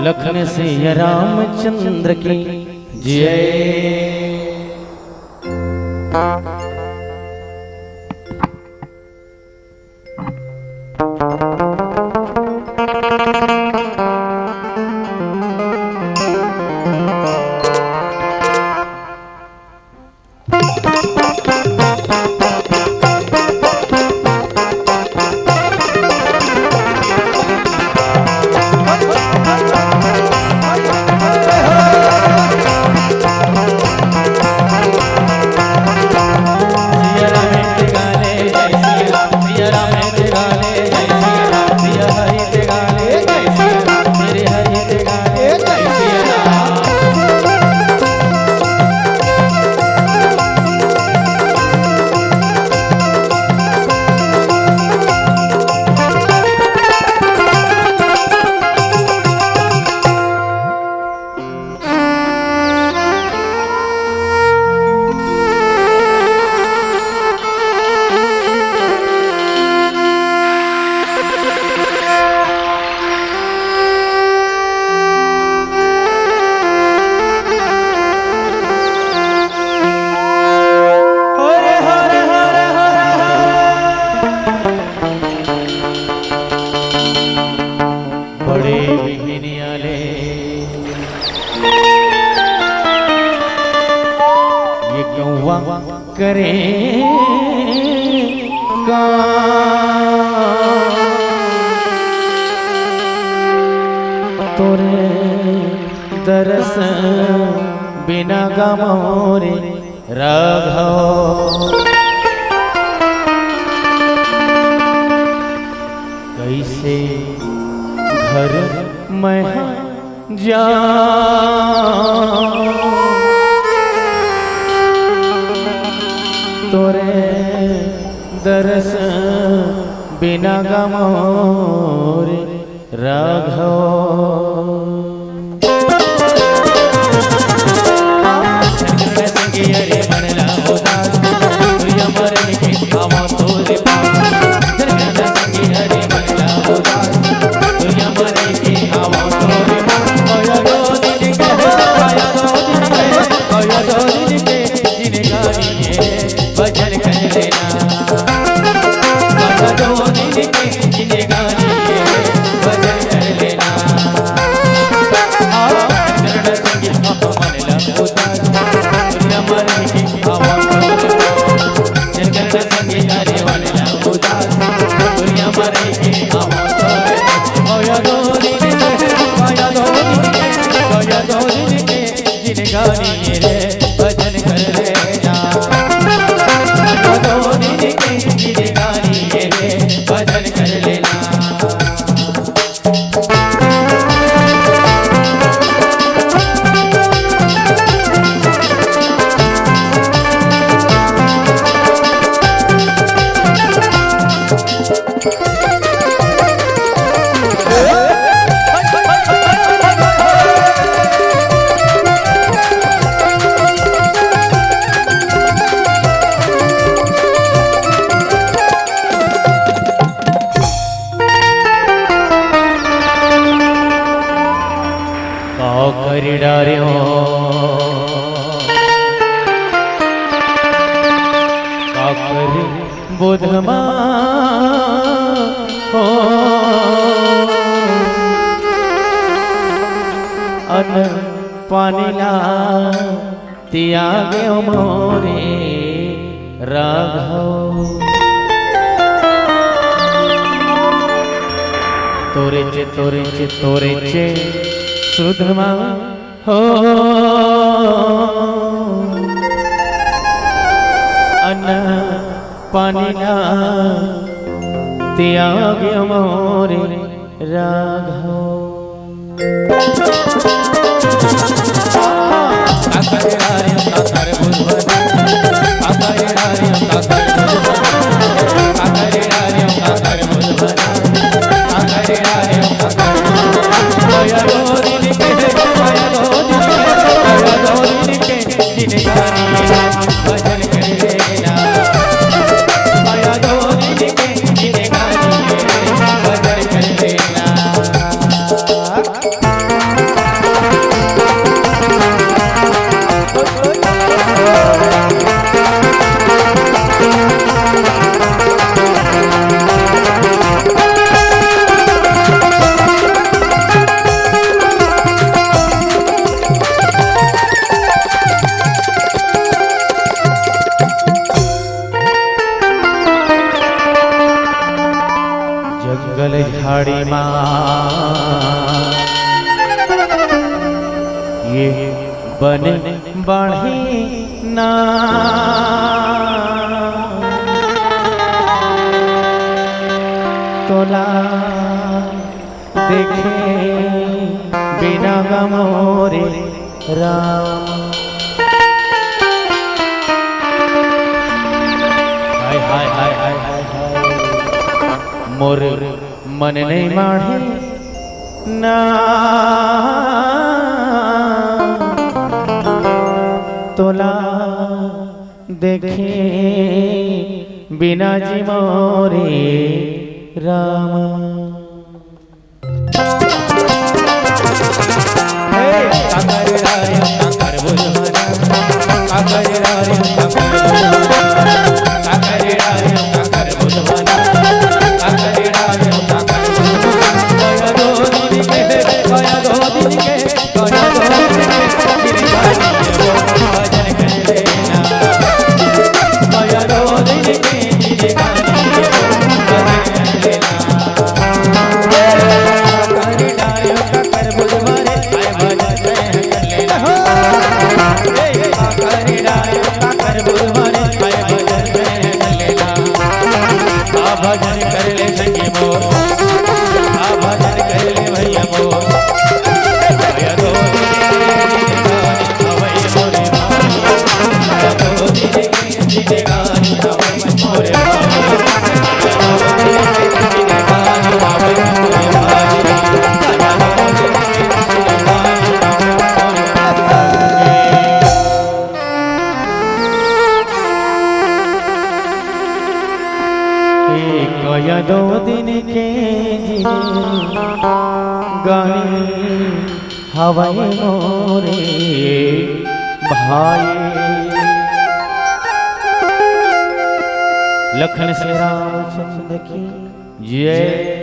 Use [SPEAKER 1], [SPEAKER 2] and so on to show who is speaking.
[SPEAKER 1] लखन सिया रामचंद्र की जय। करे तोरे दरस बिना गमोरे राघव। कैसे घर में जा तोरे दरस बिना गमोरे राघव। बुधमा हो अन पानीला त्यागे मोरे राघव। तोरे चे सुधमा हो अन पानीला त्यागे मोरे राघव। जंगल झाड़ी ये बन बढ़ी ना तोला देखे बिना गमोरे राम। हाय हाय हाय हाय हाय मोर मन नहीं माढ़े ना तोला देखे बिना जी मोरे राम। भजन कर ले संगी मोर, भजन कर ले भैया मोर, भैया दो कया दो दिन के गाने हवाई मोरे भाई। लखन से रामचंद्र की जय।